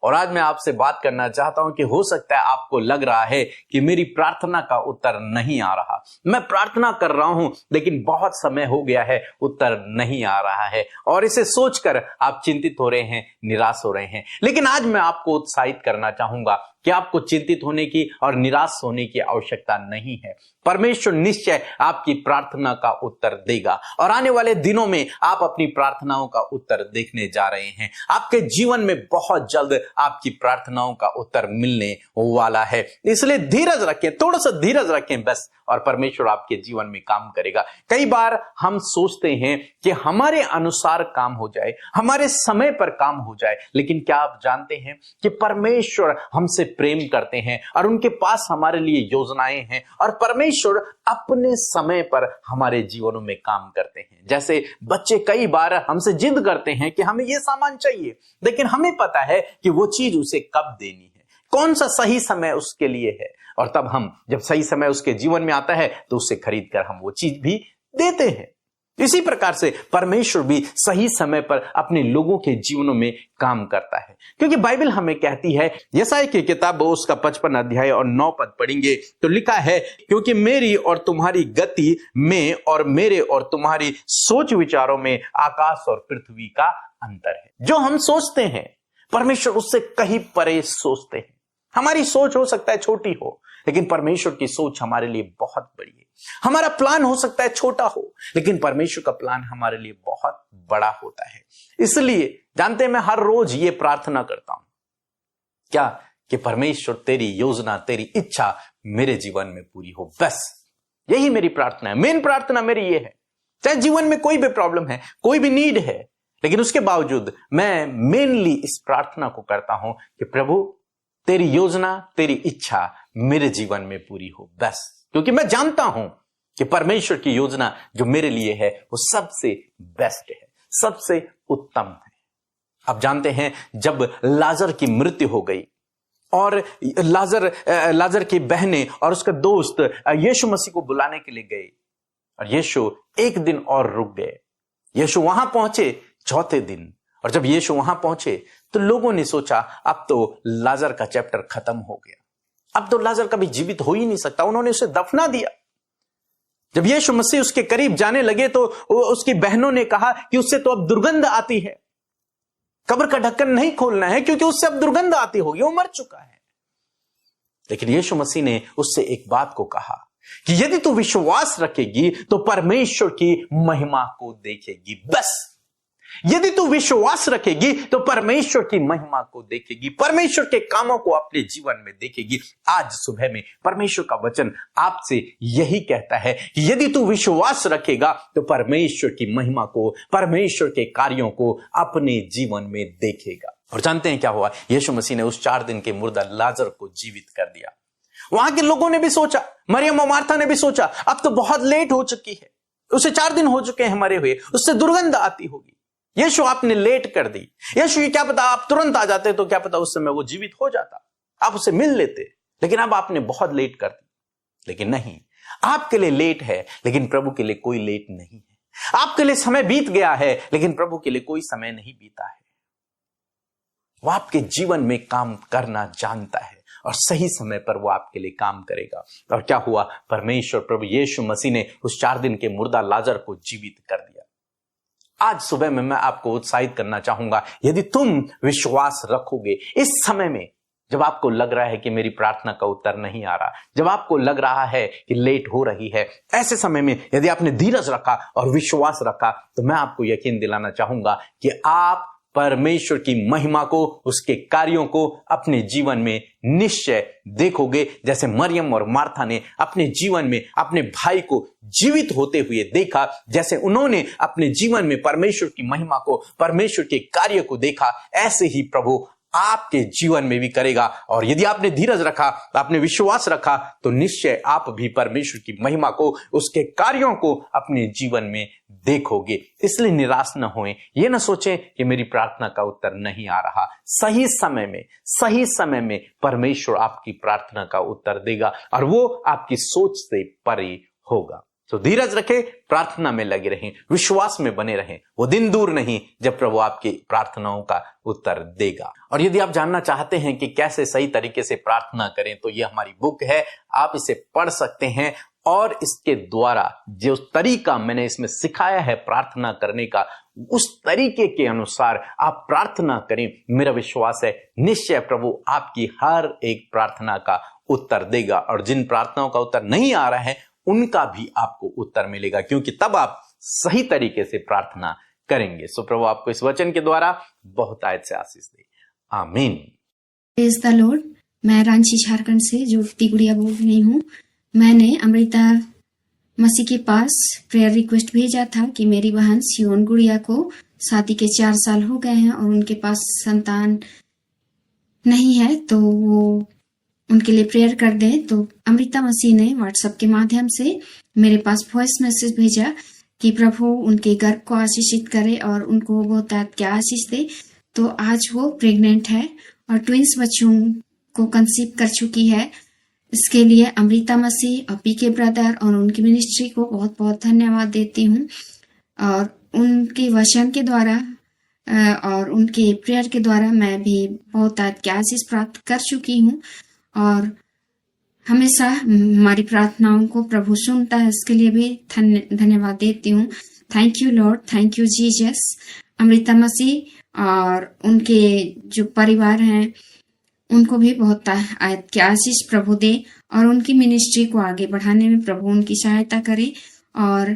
और आज मैं आपसे बात करना चाहता हूं कि हो सकता है आपको लग रहा है कि मेरी प्रार्थना का उत्तर नहीं आ रहा, मैं प्रार्थना कर रहा हूं लेकिन बहुत समय हो गया है, उत्तर नहीं आ रहा है, और इसे सोचकर आप चिंतित हो रहे हैं, निराश हो रहे हैं। लेकिन आज मैं आपको उत्साहित करना चाहूंगा कि आपको चिंतित होने की और निराश होने की आवश्यकता नहीं है। परमेश्वर निश्चय आपकी प्रार्थना का उत्तर देगा और आने वाले दिनों में आप अपनी प्रार्थनाओं का उत्तर देखने जा रहे हैं। आपके जीवन में बहुत जल्द आपकी प्रार्थनाओं का उत्तर मिलने वाला है। इसलिए धीरज रखें, थोड़ा सा धीरज रखें बस, और परमेश्वर आपके जीवन में काम करेगा। कई बार हम सोचते हैं कि हमारे अनुसार काम हो जाए, हमारे समय पर काम हो जाए, लेकिन क्या आप जानते हैं कि परमेश्वर हमसे प्रेम करते हैं और उनके पास हमारे लिए योजनाएं हैं, और परमेश्वर अपने समय पर हमारे जीवनों में काम करते हैं। जैसे बच्चे कई बार हमसे जिद करते हैं कि हमें यह सामान चाहिए, लेकिन हमें पता है कि वो चीज उसे कब देनी है, कौन सा सही समय उसके लिए है, और तब हम जब सही समय उसके जीवन में आता है तो उससे खरीद कर हम वो चीज भी देते हैं। इसी प्रकार से परमेश्वर भी सही समय पर अपने लोगों के जीवनों में काम करता है, क्योंकि बाइबल हमें कहती है, यशायाह की किताब उसका 55 अध्याय और 9 पद पढ़ेंगे तो लिखा है, क्योंकि मेरी और तुम्हारी गति में और मेरे और तुम्हारी सोच विचारों में आकाश और पृथ्वी का अंतर है। जो हम सोचते हैं परमेश्वर उससे कहीं परे सोचते हैं। हमारी सोच हो सकता है छोटी हो, लेकिन परमेश्वर की सोच हमारे लिए बहुत बड़ी है। हमारा प्लान हो सकता है छोटा हो, लेकिन परमेश्वर का प्लान हमारे लिए बहुत बड़ा होता है। इसलिए जानते हैं, मैं हर रोज ये प्रार्थना करता हूं, क्या कि परमेश्वर तेरी योजना, तेरी इच्छा मेरे जीवन में पूरी हो। बस यही मेरी प्रार्थना है। मेन प्रार्थना मेरी ये है, चाहे जीवन में कोई भी प्रॉब्लम है, कोई भी नीड है, लेकिन उसके बावजूद मैं मेनली इस प्रार्थना को करता हूं कि प्रभु तेरी योजना, तेरी इच्छा मेरे जीवन में पूरी हो। बस क्योंकि मैं जानता हूं कि परमेश्वर की योजना जो मेरे लिए है वो सबसे बेस्ट है, सबसे उत्तम है। आप जानते हैं, जब लाजर की मृत्यु हो गई और लाजर की बहनें और उसका दोस्त यीशु मसीह को बुलाने के लिए गए, और यीशु एक दिन और रुक गए। यीशु वहां पहुंचे चौथे दिन, और जब यीशु वहां पहुंचे तो लोगों ने सोचा अब तो लाजर का चैप्टर खत्म हो गया, अब तो लाजर कभी जीवित हो ही नहीं सकता। उन्होंने उसे दफना दिया। जब यीशु मसीह उसके करीब जाने लगे तो उसकी बहनों ने कहा कि उससे तो अब दुर्गंध आती है, कब्र का ढक्कन नहीं खोलना है क्योंकि उससे अब दुर्गंध आती होगी, वो मर चुका है। लेकिन यीशु मसीह ने उससे एक बात को कहा कि यदि तू विश्वास रखेगी तो परमेश्वर की महिमा को देखेगी। बस यदि तू विश्वास रखेगी तो परमेश्वर की महिमा को देखेगी, परमेश्वर के कामों को अपने जीवन में देखेगी। आज सुबह में परमेश्वर का वचन आपसे यही कहता है कि यदि तू विश्वास रखेगा तो परमेश्वर की महिमा को, परमेश्वर के कार्यों को अपने जीवन में देखेगा। और जानते हैं क्या हुआ? यीशु मसीह ने उस 4 दिन के मुर्दा लाजर को जीवित कर दिया। वहां के लोगों ने भी सोचा, मरियम और मार्था ने भी सोचा, अब तो बहुत लेट हो चुकी है, उसे 4 दिन हो चुके हैं मरे हुए, उससे दुर्गंध आती होगी। यीशु आपने लेट कर दी। यीशु ये क्या पता आप तुरंत आ जाते तो क्या पता उस समय वो जीवित हो जाता, आप उसे मिल लेते, लेकिन अब आपने बहुत लेट कर दी। लेकिन नहीं, आपके लिए लेट है, लेकिन प्रभु के लिए कोई लेट नहीं है। आपके लिए समय बीत गया है, लेकिन प्रभु के लिए कोई समय नहीं बीता है। वो आपके जीवन में काम करना जानता है और सही समय पर वो आपके लिए काम करेगा। और क्या हुआ? परमेश्वर प्रभु यीशु मसीह ने उस 4 दिन के मुर्दा लाजर को जीवित कर दिया। आज सुबह में मैं आपको उत्साहित करना चाहूंगा, यदि तुम विश्वास रखोगे इस समय में, जब आपको लग रहा है कि मेरी प्रार्थना का उत्तर नहीं आ रहा, जब आपको लग रहा है कि लेट हो रही है, ऐसे समय में यदि आपने धीरज रखा और विश्वास रखा तो मैं आपको यकीन दिलाना चाहूंगा कि आप परमेश्वर की महिमा को, उसके कार्यों को अपने जीवन में निश्चय देखोगे। जैसे मरियम और मार्था ने अपने जीवन में अपने भाई को जीवित होते हुए देखा, जैसे उन्होंने अपने जीवन में परमेश्वर की महिमा को, परमेश्वर के कार्य को देखा, ऐसे ही प्रभु आपके जीवन में भी करेगा। और यदि आपने धीरज रखा, आपने विश्वास रखा, तो निश्चय आप भी परमेश्वर की महिमा को, उसके कार्यों को अपने जीवन में देखोगे। इसलिए निराश न होएं, ये न सोचें कि मेरी प्रार्थना का उत्तर नहीं आ रहा। सही समय में परमेश्वर आपकी प्रार्थना का उत्तर देगा और वो आपकी सोच से परे होगा। तो धीरज रखें, प्रार्थना में लगे रहें, विश्वास में बने रहें। वो दिन दूर नहीं जब प्रभु आपकी प्रार्थनाओं का उत्तर देगा। और यदि आप जानना चाहते हैं कि कैसे सही तरीके से प्रार्थना करें, तो ये हमारी बुक है, आप इसे पढ़ सकते हैं। और इसके द्वारा जो तरीका मैंने इसमें सिखाया है प्रार्थना करने का, उस तरीके के अनुसार आप प्रार्थना करें। मेरा विश्वास है निश्चय प्रभु आपकी हर एक प्रार्थना का उत्तर देगा। और जिन प्रार्थनाओं का उत्तर नहीं आ रहा है उनका भी आपको उत्तर मिलेगा, क्योंकि तब आप सही तरीके से प्रार्थना करेंगे। सो प्रभु आपको इस वचन के द्वारा बहुत आयत से आशीष दे। आमीन। Praise the Lord. मैं रांची झारखंड से ज्योति गुड़िया बोल रही हूँ। मैंने अमृता मसीह के पास प्रेयर रिक्वेस्ट भेजा था कि मेरी बहन सियोन गुड़िया को शादी के 4 साल हो गए हैं और उनके पास संतान नहीं है, तो वो उनके लिए प्रेयर कर दें। तो अमृता मसीह ने व्हाट्सएप के माध्यम से मेरे पास वॉइस मैसेज भेजा कि प्रभु उनके गर्भ को आशीषित करे और उनको बहुत क्या आशीष दे। तो आज वो प्रेग्नेंट है और ट्विंस बच्चों को कंसीव कर चुकी है। इसके लिए अमृता मसीह और पीके ब्रदर और उनकी मिनिस्ट्री को बहुत बहुत धन्यवाद देती हूँ। और उनके वचन के द्वारा और उनके प्रेयर के द्वारा मैं भी बहुत क्या आशीष प्राप्त कर चुकी हूँ और हमेशा हमारी प्रार्थनाओं को प्रभु सुनता है। इसके लिए भी धन्यवाद देती हूँ। Thank you Lord, thank you Jesus. Amrita मसीह और उनके जो परिवार हैं उनको भी बहुत क्या आशीष प्रभु दे और उनकी मिनिस्ट्री को आगे बढ़ाने में प्रभु उनकी सहायता करे। और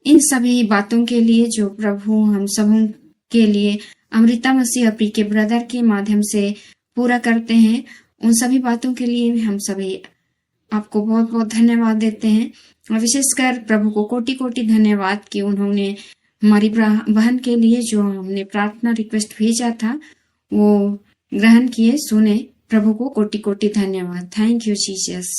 इन सभी बातों के लिए जो प्रभु हम सबों के लिए अमृता मसीह और पीके ब्रदर के माध्यम से पूरा करते हैं, उन सभी बातों के लिए हम सभी आपको बहुत बहुत धन्यवाद देते हैं। और विशेषकर प्रभु को कोटि कोटि धन्यवाद कि उन्होंने हमारी बहन के लिए जो हमने प्रार्थना रिक्वेस्ट भेजा था वो ग्रहण किए, सुने। प्रभु को कोटि कोटि धन्यवाद। Thank you Jesus.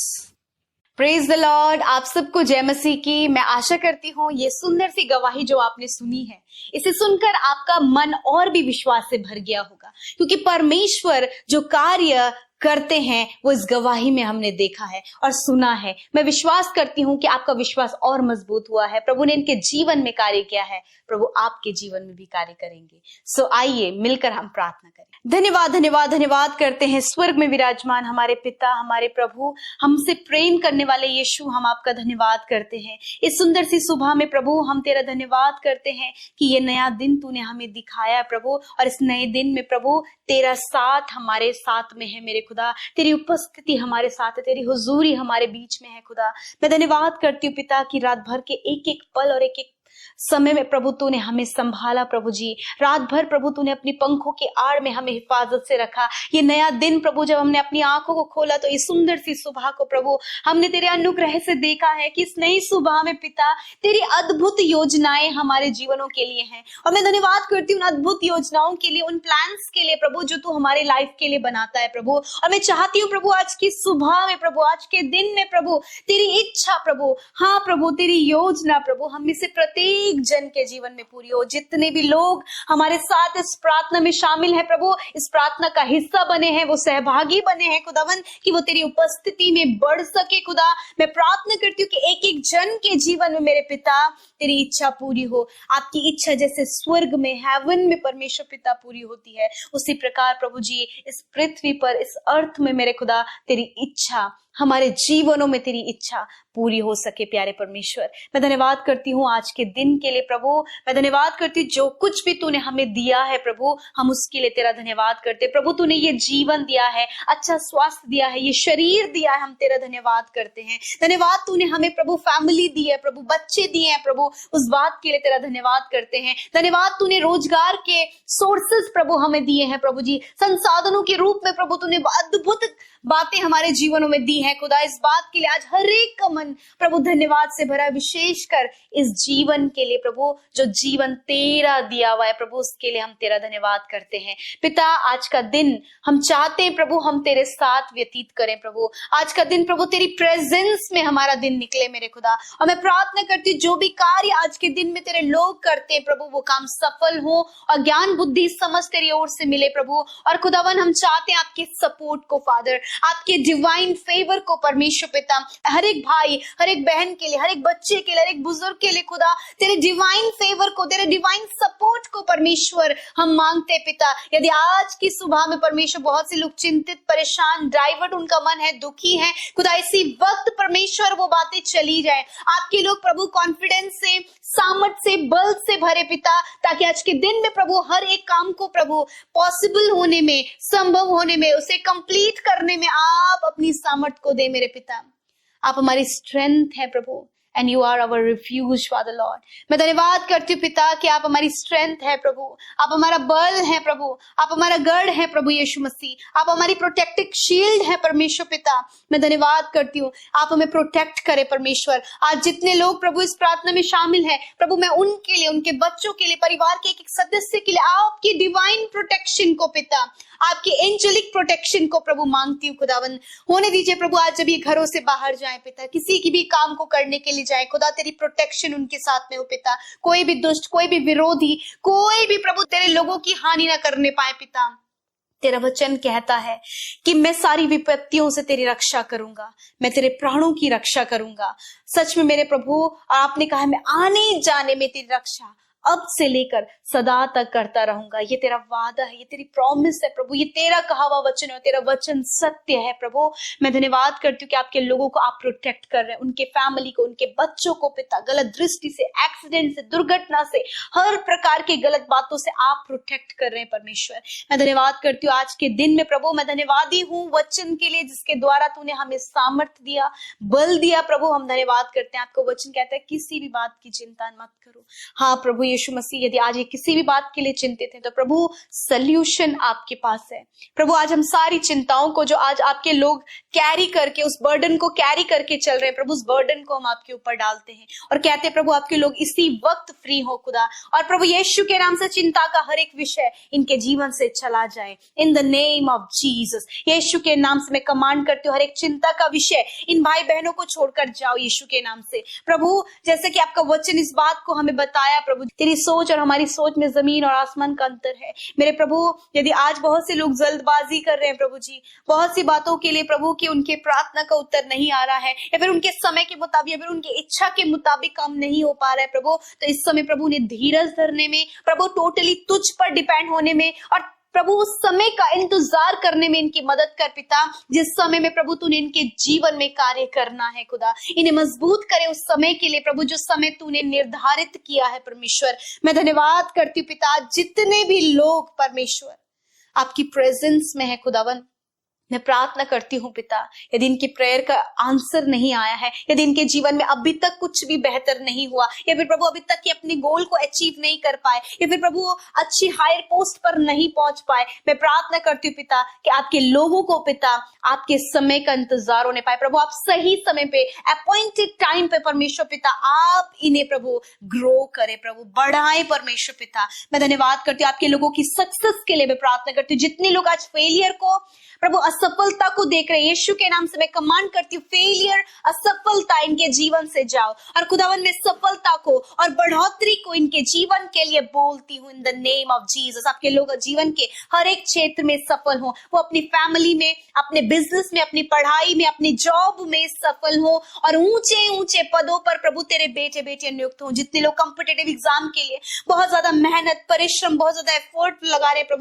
Praise the Lord. आप सबको जय मसीह की। मैं आशा करती हूँ ये सुंदर सी गवाही जो आपने सुनी है, इसे सुनकर आपका मन और भी विश्वास से भर गया होगा, क्योंकि परमेश्वर जो कार्य करते हैं वो इस गवाही में हमने देखा है और सुना है। मैं विश्वास करती हूँ कि आपका विश्वास और मजबूत हुआ है। प्रभु ने इनके जीवन में कार्य किया है, प्रभु आपके जीवन में भी कार्य करेंगे। सो आइए मिलकर हम प्रार्थना करें। धन्यवाद धन्यवाद धन्यवाद करते हैं स्वर्ग में विराजमान हमारे पिता, हमारे प्रभु, हमसे प्रेम करने वाले यीशु, हम आपका धन्यवाद करते हैं। इस सुंदर सी सुबह में प्रभु हम तेरा धन्यवाद करते हैं कि ये नया दिन तूने हमें दिखाया प्रभु, और इस नए दिन में प्रभु तेरा साथ हमारे साथ में है मेरे खुदा। तेरी उपस्थिति हमारे साथ है, तेरी हुजूरी हमारे बीच में है खुदा। मैं धन्यवाद करती हूँ पिता की रात भर के एक एक पल और एक एक समय में प्रभु तूने हमें संभाला प्रभु जी। रात भर प्रभु तूने अपनी पंखों की आड़ में हमें हिफाजत से रखा। ये नया दिन प्रभु जब हमने अपनी आंखों को खोला तो इस सुंदर सी सुबह को प्रभु हमने तेरे अनुग्रह से देखा है कि इस नई सुबह में पिता तेरी अद्भुत योजनाएं हमारे जीवनों के लिए हैं। और मैं धन्यवाद करती हूँ उन अद्भुत योजनाओं के लिए, उन प्लान्स के लिए प्रभु जो तू हमारे लाइफ के लिए बनाता है प्रभु। और मैं चाहती हूँ प्रभु आज की सुबह में प्रभु, आज के दिन में प्रभु तेरी इच्छा प्रभु, हाँ प्रभु तेरी योजना प्रभु हम में से प्रत्येक जन के जीवन में पूरी हो। जितने भी लोग हमारे साथ इस प्रार्थना में शामिल हैं प्रभु, इस प्रार्थना का हिस्सा बने हैं, वो सहभागी बने हैं खुदावन, कि वो तेरी उपस्थिति में बढ़ सके खुदा। मैं प्रार्थना करती हूँ कि एक एक जन के जीवन में मेरे पिता तेरी इच्छा पूरी हो। आपकी इच्छा जैसे स्वर्ग में, हेवन में परमेश्वर पिता पूरी होती है, उसी प्रकार प्रभु जी इस पृथ्वी पर, इस अर्थ में मेरे खुदा तेरी इच्छा, हमारे जीवनों में तेरी इच्छा पूरी हो सके प्यारे परमेश्वर। मैं धन्यवाद करती हूँ आज के दिन के लिए प्रभु। मैं धन्यवाद करती हूँ जो कुछ भी तूने हमें दिया है प्रभु, हम उसके लिए तेरा धन्यवाद करते प्रभु। तूने ये जीवन दिया है, अच्छा स्वास्थ्य दिया है, ये शरीर दिया है, हम तेरा धन्यवाद करते हैं। धन्यवाद तूने हमें प्रभु फैमिली दी है प्रभु, बच्चे दिए हैं प्रभु, उस बात के लिए तेरा धन्यवाद करते हैं। धन्यवाद तूने रोजगार के सोर्सेस प्रभु हमें दिए हैं प्रभु जी, संसाधनों के रूप में प्रभु तूने अद्भुत बातें हमारे जीवनों में दी है खुदा। इस बात के लिए आज हर एक का मन प्रभु धन्यवाद से भरा, विशेषकर इस जीवन के लिए प्रभु जो जीवन तेरा दिया हुआ है प्रभु, उसके लिए हम तेरा धन्यवाद करते हैं। पिता, आज का दिन हम चाहते हैं प्रभु हम तेरे साथ व्यतीत करें प्रभु। आज का दिन प्रभु तेरी प्रेजेंस में हमारा दिन निकले मेरे खुदा। और मैं प्रार्थना करती हूँ जो भी कार्य आज के दिन में तेरे लोग करते हैं प्रभु, वो काम सफल हो और ज्ञान बुद्धि समझ तेरी ओर से मिले प्रभु। और खुदावन हम चाहते हैं आपके सपोर्ट को फादर, आपके डिवाइन फेवर को परमेश्वर पिता, हर एक भाई, हर एक बहन के लिए, हर एक बच्चे के लिए, हर एक बुजुर्ग के लिए खुदा, तेरे डिवाइन फेवर को, तेरे डिवाइन सपोर्ट को परमेश्वर हम मांगते पिता। यदि आज की सुबह में परमेश्वर बहुत से लोग चिंतित, परेशान, डाइवर्ट उनका मन है, दुखी है खुदा, इसी वक्त परमेश्वर वो बातें चली जाए। आपके लोग प्रभु कॉन्फिडेंस से, सामर्थ से, बल से भरे पिता, ताकि आज के दिन में प्रभु हर एक काम को प्रभु पॉसिबल होने में, संभव होने में, उसे कंप्लीट करने में आप अपनी सामर्थ को दे मेरे पिता। आप हमारी स्ट्रेंथ है प्रभु, and you are our refuge father Lord. मैं धन्यवाद करती हूँ पिता कि आप हमारी स्ट्रेंथ है प्रभु, आप हमारा बल है प्रभु, आप हमारा गढ़ है प्रभु यीशु मसीह, आप हमारी प्रोटेक्टिव शील्ड है परमेश्वर पिता। मैं धन्यवाद करती हूँ, आप हमें प्रोटेक्ट करें परमेश्वर। आज जितने लोग प्रभु इस प्रार्थना में शामिल हैं प्रभु, मैं उनके लिए, उनके बच्चों के लिए, परिवार के एक एक सदस्य के लिए आपकी डिवाइन प्रोटेक्शन को पिता, आपकी एंजेलिक प्रोटेक्शन को प्रभु मांगती हूँ खुदावन। होने दीजिए प्रभु, आज जब ये घरों से बाहर जाए पिता, किसी की भी काम को करने के लिए जाए खुदा, तेरी प्रोटेक्शन उनके साथ में हो पिता। कोई भी दुष्ट, कोई भी विरोधी, कोई भी प्रभु तेरे लोगों की हानि ना करने पाए पिता। तेरा वचन कहता है कि मैं सारी विपत्तियों से तेरी रक्षा करूंगा, मैं तेरे प्राणों की रक्षा करूंगा। सच में मेरे प्रभु, आपने कहा मैं आने जाने में तेरी रक्षा अब से लेकर सदा तक करता रहूंगा। ये तेरा वादा है, ये तेरी प्रॉमिस है प्रभु, ये तेरा कहा हुआ वचन है, तेरा वचन सत्य है प्रभु। मैं धन्यवाद करती हूँ कि आपके लोगों को आप प्रोटेक्ट कर रहे हैं, उनके फैमिली को, उनके बच्चों को पिता, गलत दृष्टि से, एक्सीडेंट से, दुर्घटना से, हर प्रकार की गलत बातों से आप प्रोटेक्ट कर रहे हैं परमेश्वर। मैं धन्यवाद करती हूँ आज के दिन में प्रभु, मैं धन्यवादी हूँ वचन के लिए जिसके द्वारा तूने हमें सामर्थ्य दिया, बल दिया प्रभु। हम धन्यवाद करते हैं। आपको वचन कहता है किसी भी बात की चिंता मत करो। हाँ प्रभु यीशु मसीह, यदि आज ये किसी भी बात के लिए चिंतित हैं तो प्रभु सल्यूशन आपके पास है प्रभु। आज हम सारी चिंताओं को जो आज आपके लोग कैरी करके, उस बर्डन को कैरी करके चल रहे हैं प्रभु, उस बर्डन को हम आपके ऊपर डालते हैं और कहते हैं प्रभु आपके लोग इसी वक्त फ्री हो खुदा। और प्रभु यीशु के नाम से चिंता का हर एक विषय इनके जीवन से चला जाए in the name of Jesus. Yeshu के नाम से मैं कमांड करती हूँ हर एक चिंता का विषय इन भाई बहनों को छोड़कर जाओ यीशु के नाम से प्रभु। जैसे कि आपका वचन इस बात को हमें बताया प्रभु, तेरी सोच और हमारी सोच में जमीन और आसमान का अंतर है मेरे प्रभु। यदि आज बहुत से लोग जल्दबाजी कर रहे हैं प्रभु जी, बहुत सी बातों के लिए प्रभु कि उनके प्रार्थना का उत्तर नहीं आ रहा है, या फिर उनके समय के मुताबिक, या फिर उनकी इच्छा के मुताबिक काम नहीं हो पा रहा है प्रभु, तो इस समय प्रभु ने धीरज धरने में प्रभु, टोटली तुझ पर डिपेंड होने में और प्रभु उस समय का इंतजार करने में इनकी मदद कर पिता, जिस समय में प्रभु तूने इनके जीवन में कार्य करना है खुदा। इन्हें मजबूत करे उस समय के लिए प्रभु जो समय तूने निर्धारित किया है परमेश्वर। मैं धन्यवाद करती हूँ पिता, जितने भी लोग परमेश्वर आपकी प्रेजेंस में है खुदावन, मैं प्रार्थना करती हूँ पिता, यदि इनकी प्रेयर का आंसर नहीं आया है, यदि इनके जीवन में अभी तक कुछ भी बेहतर नहीं हुआ, या फिर प्रभु अभी तक ये अपने गोल को अचीव नहीं कर पाए, या फिर प्रभु अच्छी हायर पोस्ट पर नहीं पहुंच पाए, मैं प्रार्थना करती हूँ पिता कि आपके लोगों को पिता आपके समय का इंतजार होने पाए प्रभु। आप सही समय पे, अपॉइंटेड टाइम पे परमेश्वर पिता आप इन्हें प्रभु ग्रो करे प्रभु, बढ़ाए परमेश्वर पिता। मैं धन्यवाद करती हूँ आपके लोगों की सक्सेस के लिए मैं प्रार्थना करती हूँ। जितने लोग आज फेलियर को प्रभु, असफलता को देख रहे हैं, यीशु के नाम से मैं कमांड करती हूँ फेलियर, असफलता इनके जीवन से जाओ और खुदावन में सफलता को और बढ़ोतरी को इनके जीवन के लिए बोलती हूँ इन द नेम ऑफ जीसस। आपके लोग जीवन के हर एक क्षेत्र में सफल हो, वो अपनी फैमिली में, अपने बिजनेस में, अपनी पढ़ाई में, अपनी जॉब में सफल हो और ऊंचे ऊंचे पदों पर प्रभु तेरे बेटे बेटे नियुक्त हो। जितने लोग कॉम्पिटिटिव एग्जाम के लिए बहुत ज्यादा मेहनत, परिश्रम, बहुत ज्यादा एफर्ट लगा रहे प्रभु,